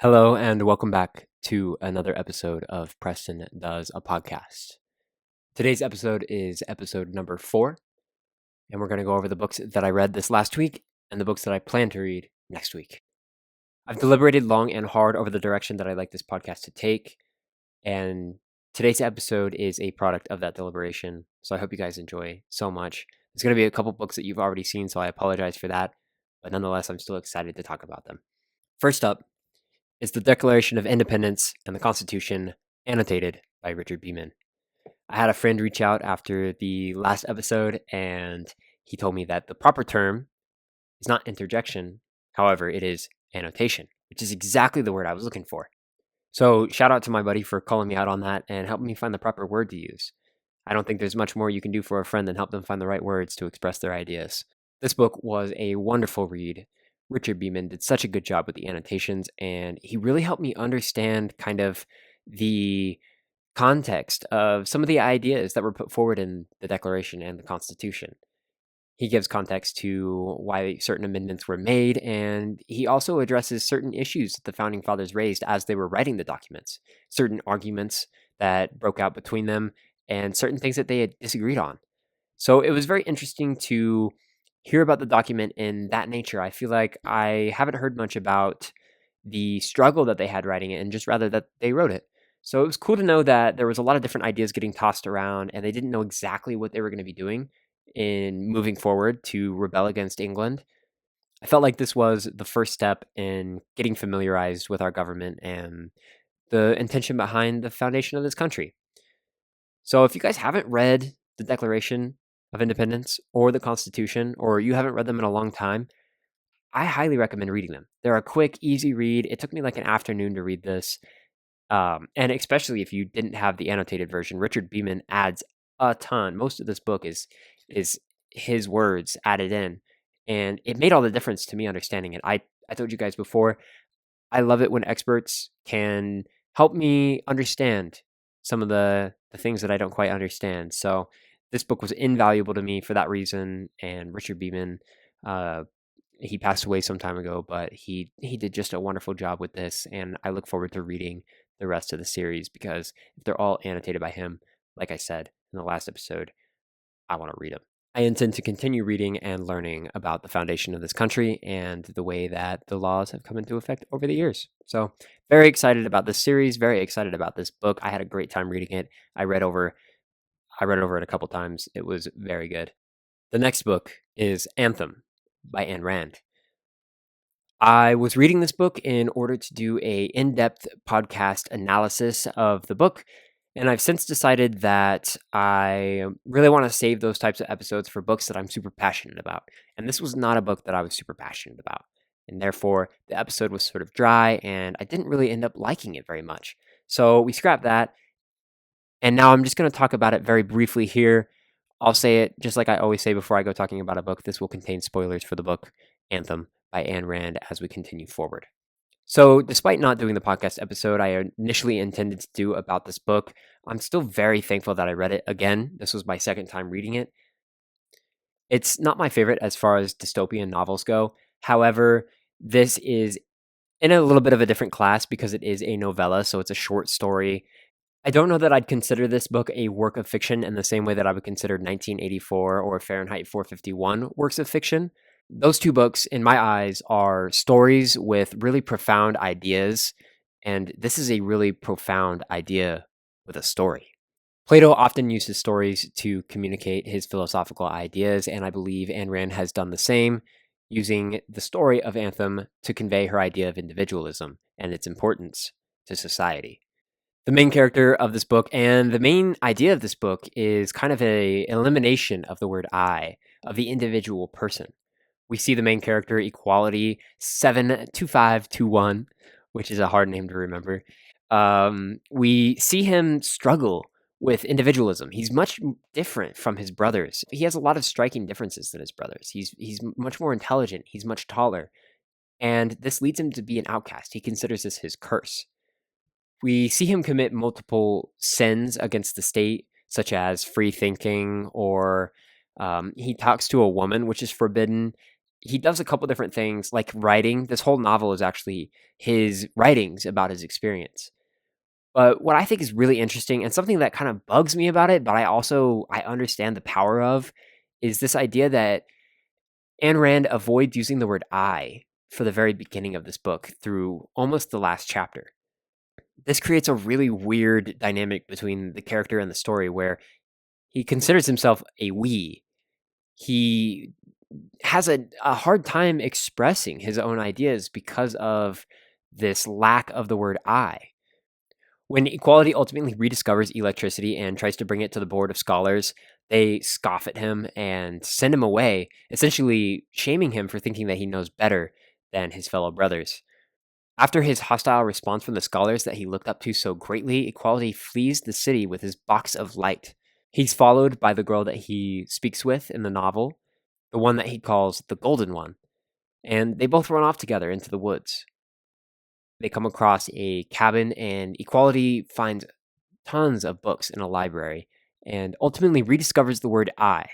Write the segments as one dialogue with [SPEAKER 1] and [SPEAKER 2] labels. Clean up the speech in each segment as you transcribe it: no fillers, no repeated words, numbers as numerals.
[SPEAKER 1] Hello, and welcome back to another episode of Preston Does a Podcast. Today's episode is episode number 4, and we're going to go over the books that I read this last week and the books that I plan to read next week. I've deliberated long and hard over the direction that I'd like this podcast to take, and today's episode is a product of that deliberation, so I hope you guys enjoy so much. There's going to be a couple books that you've already seen, so I apologize for that, but nonetheless, I'm still excited to talk about them. First up is the Declaration of Independence and the Constitution, annotated by Richard Beeman. I had a friend reach out after the last episode, and he told me that the proper term is not interjection, however, it is annotation, which is exactly the word I was looking for. So shout out to my buddy for calling me out on that and helping me find the proper word to use. I don't think there's much more you can do for a friend than help them find the right words to express their ideas. This book was a wonderful read. Richard Beeman did such a good job with the annotations, and he really helped me understand kind of the context of some of the ideas that were put forward in the Declaration and the Constitution. He gives context to why certain amendments were made, and he also addresses certain issues that the Founding Fathers raised as they were writing the documents, certain arguments that broke out between them, and certain things that they had disagreed on. So it was very interesting to hear about the document in that nature. I feel like I haven't heard much about the struggle that they had writing it, and just rather that they wrote it. So it was cool to know that there was a lot of different ideas getting tossed around, and they didn't know exactly what they were going to be doing in moving forward to rebel against England. I felt like this was the first step in getting familiarized with our government and the intention behind the foundation of this country. So if you guys haven't read the Declaration of Independence or the Constitution, or you haven't read them in a long time, I highly recommend reading them. They're a quick, easy read. It took me like an afternoon to read this. And especially if you didn't have the annotated version, Richard Beeman adds a ton. Most of this book is his words added in. And it made all the difference to me understanding it. I told you guys before, I love it when experts can help me understand some of the things that I don't quite understand. So this book was invaluable to me for that reason. And Richard Beeman, he passed away some time ago, but he did just a wonderful job with this. And I look forward to reading the rest of the series because if they're all annotated by him, like I said in the last episode, I want to read them. I intend to continue reading and learning about the foundation of this country and the way that the laws have come into effect over the years. So very excited about this series, very excited about this book. I had a great time reading it. I read over it a couple times. It was very good. The next book is Anthem by Ayn Rand. I was reading this book in order to do a in-depth podcast analysis of the book, and I've since decided that I really want to save those types of episodes for books that I'm super passionate about. And this was not a book that I was super passionate about. And therefore, the episode was sort of dry, and I didn't really end up liking it very much. So we scrapped that. And now I'm just going to talk about it very briefly here. I'll say it just like I always say before I go talking about a book. This will contain spoilers for the book Anthem by Ayn Rand as we continue forward. So, despite not doing the podcast episode I initially intended to do about this book, I'm still very thankful that I read it again. This was my second time reading it. It's not my favorite as far as dystopian novels go. However, this is in a little bit of a different class because it is a novella, so it's a short story. I don't know that I'd consider this book a work of fiction in the same way that I would consider 1984 or Fahrenheit 451 works of fiction. Those two books, in my eyes, are stories with really profound ideas, and this is a really profound idea with a story. Plato often uses stories to communicate his philosophical ideas, and I believe Ayn Rand has done the same, using the story of Anthem to convey her idea of individualism and its importance to society. The main character of this book and the main idea of this book is kind of an elimination of the word I, of the individual person. We see the main character, Equality 72521, which is a hard name to remember. We see him struggle with individualism. He's much different from his brothers. He has a lot of striking differences than his brothers. He's much more intelligent. He's much taller. And this leads him to be an outcast. He considers this his curse. We see him commit multiple sins against the state, such as free thinking, or he talks to a woman, which is forbidden. he does a couple different things, like writing. This whole novel is actually his writings about his experience. But what I think is really interesting and something that kind of bugs me about it, but I understand the power of, is this idea that Ayn Rand avoids using the word I for the very beginning of this book through almost the last chapter. This creates a really weird dynamic between the character and the story where he considers himself a we. He has a hard time expressing his own ideas because of this lack of the word I. When Equality ultimately rediscovers electricity and tries to bring it to the board of scholars, they scoff at him and send him away, essentially shaming him for thinking that he knows better than his fellow brothers. After his hostile response from the scholars that he looked up to so greatly, Equality flees the city with his box of light. He's followed by the girl that he speaks with in the novel, the one that he calls the Golden One, and they both run off together into the woods. They come across a cabin, and Equality finds tons of books in a library and ultimately rediscovers the word I.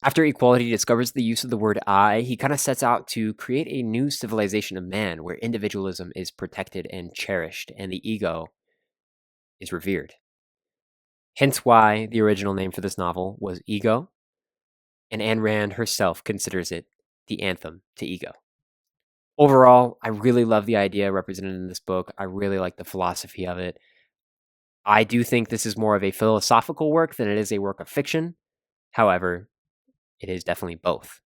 [SPEAKER 1] After Equality discovers the use of the word I, he kind of sets out to create a new civilization of man where individualism is protected and cherished and the ego is revered. Hence why the original name for this novel was Ego, and Ayn Rand herself considers it the anthem to ego. Overall, I really love the idea represented in this book. I really like the philosophy of it. I do think this is more of a philosophical work than it is a work of fiction. However, it is definitely both.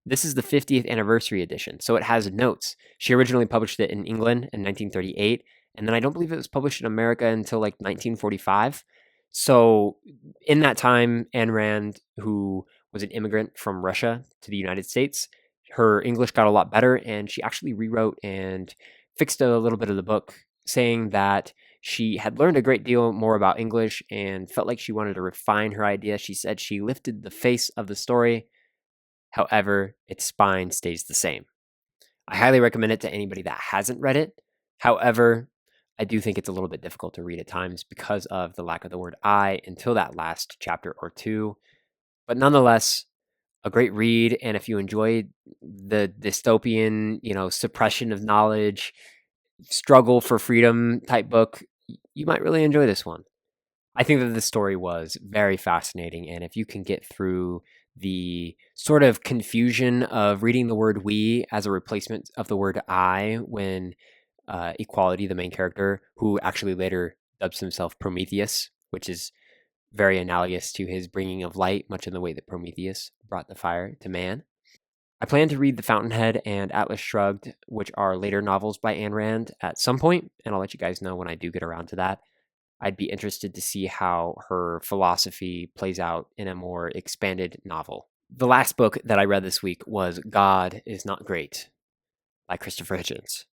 [SPEAKER 1] This is the 50th anniversary edition, so it has notes. She originally published it in England in 1938, and then I don't believe it was published in America until like 1945. So in that time, Ayn Rand, who was an immigrant from Russia to the United States, her English got a lot better, and she actually rewrote and fixed a little bit of the book, saying that she had learned a great deal more about English and felt like she wanted to refine her idea. She said she lifted the face of the story. However, its spine stays the same. I highly recommend it to anybody that hasn't read it. However, I do think it's a little bit difficult to read at times because of the lack of the word I until that last chapter or two. But nonetheless, a great read. And if you enjoyed the dystopian, suppression of knowledge, struggle for freedom type book, you might really enjoy this one. I think that the story was very fascinating, and if you can get through the sort of confusion of reading the word we as a replacement of the word I when Equality, the main character, who actually later dubs himself Prometheus, which is very analogous to his bringing of light, much in the way that Prometheus brought the fire to man. I plan to read The Fountainhead and Atlas Shrugged, which are later novels by Ayn Rand, at some point, and I'll let you guys know when I do get around to that. I'd be interested to see how her philosophy plays out in a more expanded novel. The last book that I read this week was God is Not Great by Christopher Hitchens.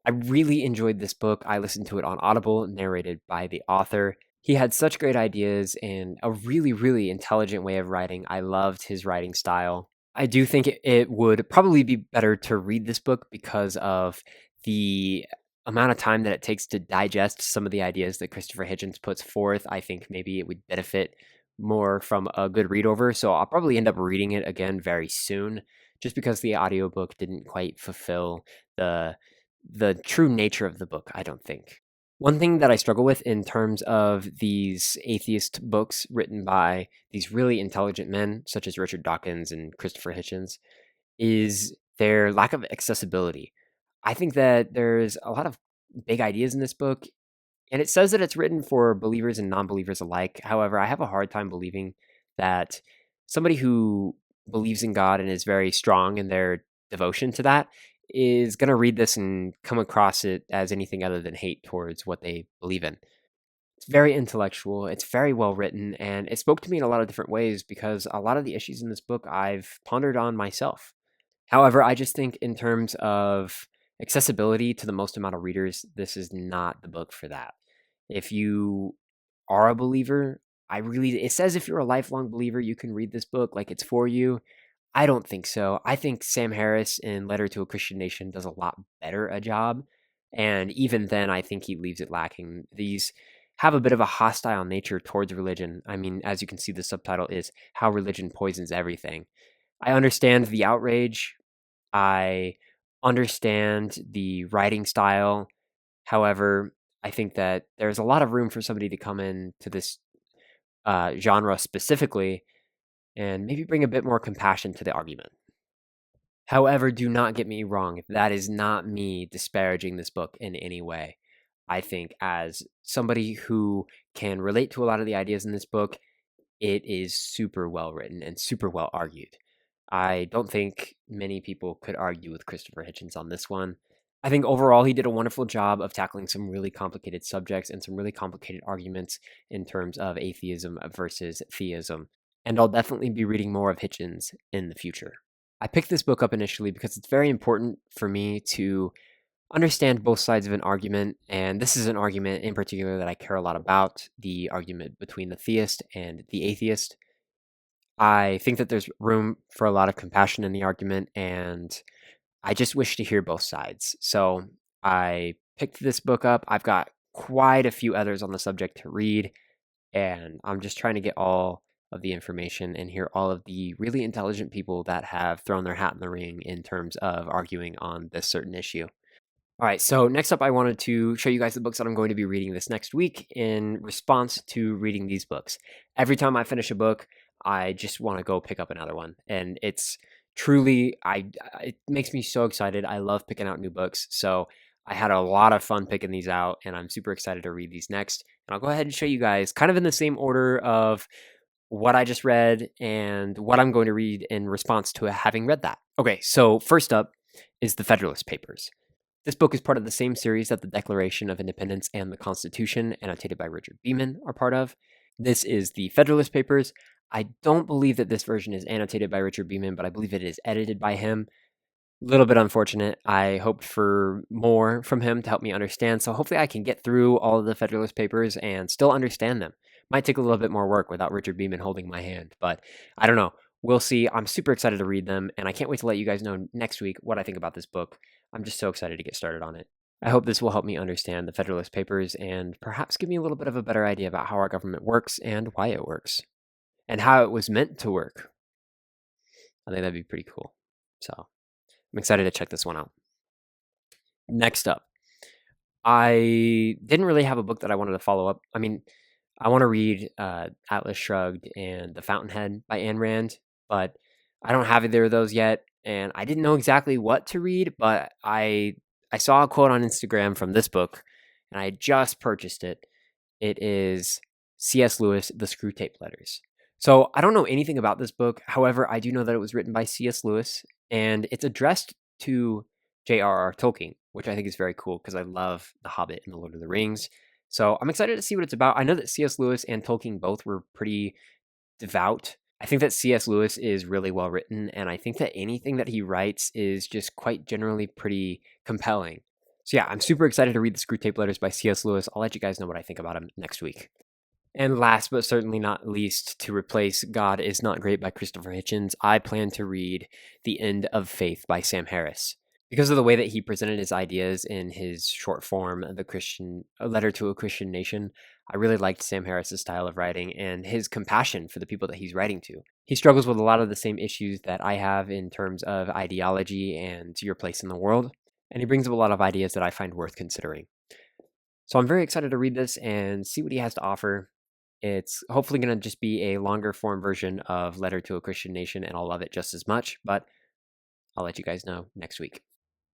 [SPEAKER 1] I really enjoyed this book. I listened to it on Audible, narrated by the author. He had such great ideas and a really, really intelligent way of writing. I loved his writing style. I do think it would probably be better to read this book because of the amount of time that it takes to digest some of the ideas that Christopher Hitchens puts forth. I think maybe it would benefit more from a good read over. So I'll probably end up reading it again very soon, just because the audiobook didn't quite fulfill the true nature of the book, I don't think. One thing that I struggle with in terms of these atheist books written by these really intelligent men, such as Richard Dawkins and Christopher Hitchens, is their lack of accessibility. I think that there's a lot of big ideas in this book, and it says that it's written for believers and non-believers alike. However, I have a hard time believing that somebody who believes in God and is very strong in their devotion to that is going to read this and come across it as anything other than hate towards what they believe in. It's very intellectual, it's very well written, and it spoke to me in a lot of different ways because a lot of the issues in this book I've pondered on myself. However, I just think in terms of accessibility to the most amount of readers, this is not the book for that. If you are a believer, it says if you're a lifelong believer, you can read this book like it's for you. I don't think so. I think Sam Harris in Letter to a Christian Nation does a lot better a job. And even then, I think he leaves it lacking. These have a bit of a hostile nature towards religion. I mean, as you can see, the subtitle is How Religion Poisons Everything. I understand the outrage, I understand the writing style. However, I think that there's a lot of room for somebody to come into this genre specifically and maybe bring a bit more compassion to the argument. However, do not get me wrong. That is not me disparaging this book in any way. I think as somebody who can relate to a lot of the ideas in this book, it is super well written and super well argued. I don't think many people could argue with Christopher Hitchens on this one. I think overall he did a wonderful job of tackling some really complicated subjects and some really complicated arguments in terms of atheism versus theism. And I'll definitely be reading more of Hitchens in the future. I picked this book up initially because it's very important for me to understand both sides of an argument, and this is an argument in particular that I care a lot about, the argument between the theist and the atheist. I think that there's room for a lot of compassion in the argument, and I just wish to hear both sides. So I picked this book up. I've got quite a few others on the subject to read, and I'm just trying to get all of the information and hear all of the really intelligent people that have thrown their hat in the ring in terms of arguing on this certain issue. All right, so next up, I wanted to show you guys the books that I'm going to be reading this next week in response to reading these books. Every time I finish a book, I just want to go pick up another one, and it's truly, it makes me so excited. I love picking out new books, so I had a lot of fun picking these out, and I'm super excited to read these next. And I'll go ahead and show you guys, kind of in the same order of what I just read and what I'm going to read in response to having read that. Okay, so first up is the Federalist Papers. This book is part of the same series that the Declaration of Independence and the Constitution, annotated by Richard Beeman, are part of. This is the Federalist Papers. I don't believe that this version is annotated by Richard Beeman, but I believe it is edited by him. A little bit unfortunate. I hoped for more from him to help me understand, so hopefully I can get through all of the Federalist Papers and still understand them. Might take a little bit more work without Richard Beeman holding my hand, but I don't know. We'll see. I'm super excited to read them, and I can't wait to let you guys know next week what I think about this book. I'm just so excited to get started on it. I hope this will help me understand the Federalist Papers and perhaps give me a little bit of a better idea about how our government works and why it works, and how it was meant to work. I think that'd be pretty cool. So I'm excited to check this one out. Next up, I didn't really have a book that I wanted to follow up. I mean, I want to read Atlas Shrugged and The Fountainhead by Ayn Rand, but I don't have either of those yet, and I didn't know exactly what to read, but I saw a quote on Instagram from this book, and I just purchased it. It is C.S. Lewis, The Screwtape Letters. So I don't know anything about this book. However, I do know that it was written by C.S. Lewis, and it's addressed to J.R.R. Tolkien, which I think is very cool because I love The Hobbit and The Lord of the Rings. So I'm excited to see what it's about. I know that C.S. Lewis and Tolkien both were pretty devout. I think that C.S. Lewis is really well written, and I think that anything that he writes is just quite generally pretty compelling. So yeah, I'm super excited to read the Screwtape Letters by C.S. Lewis. I'll let you guys know what I think about him next week. And last but certainly not least, to replace God is Not Great by Christopher Hitchens, I plan to read The End of Faith by Sam Harris. Because of the way that he presented his ideas in his short form, A Letter to a Christian Nation, I really liked Sam Harris's style of writing and his compassion for the people that he's writing to. He struggles with a lot of the same issues that I have in terms of ideology and your place in the world, and he brings up a lot of ideas that I find worth considering. So I'm very excited to read this and see what he has to offer. It's hopefully going to just be a longer form version of Letter to a Christian Nation, and I'll love it just as much, but I'll let you guys know next week.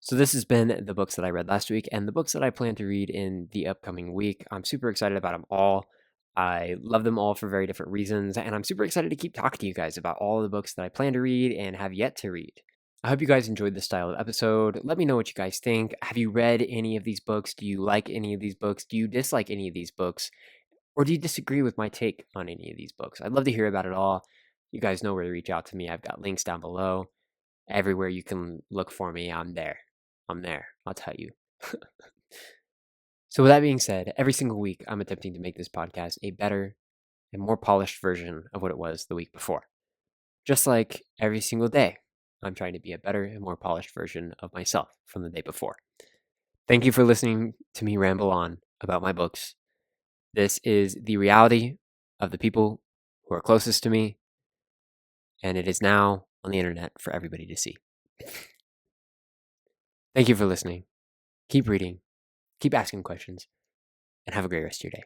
[SPEAKER 1] So this has been the books that I read last week and the books that I plan to read in the upcoming week. I'm super excited about them all. I love them all for very different reasons, and I'm super excited to keep talking to you guys about all the books that I plan to read and have yet to read. I hope you guys enjoyed this style of episode. Let me know what you guys think. Have you read any of these books? Do you like any of these books? Do you dislike any of these books? Or do you disagree with my take on any of these books? I'd love to hear about it all. You guys know where to reach out to me. I've got links down below. Everywhere you can look for me, I'm there. I'll tell you. So with that being said, every single week I'm attempting to make this podcast a better and more polished version of what it was the week before. Just like every single day, I'm trying to be a better and more polished version of myself from the day before. Thank you for listening to me ramble on about my books. This is the reality of the people who are closest to me, and it is now on the internet for everybody to see. Thank you for listening. Keep reading, keep asking questions, and have a great rest of your day.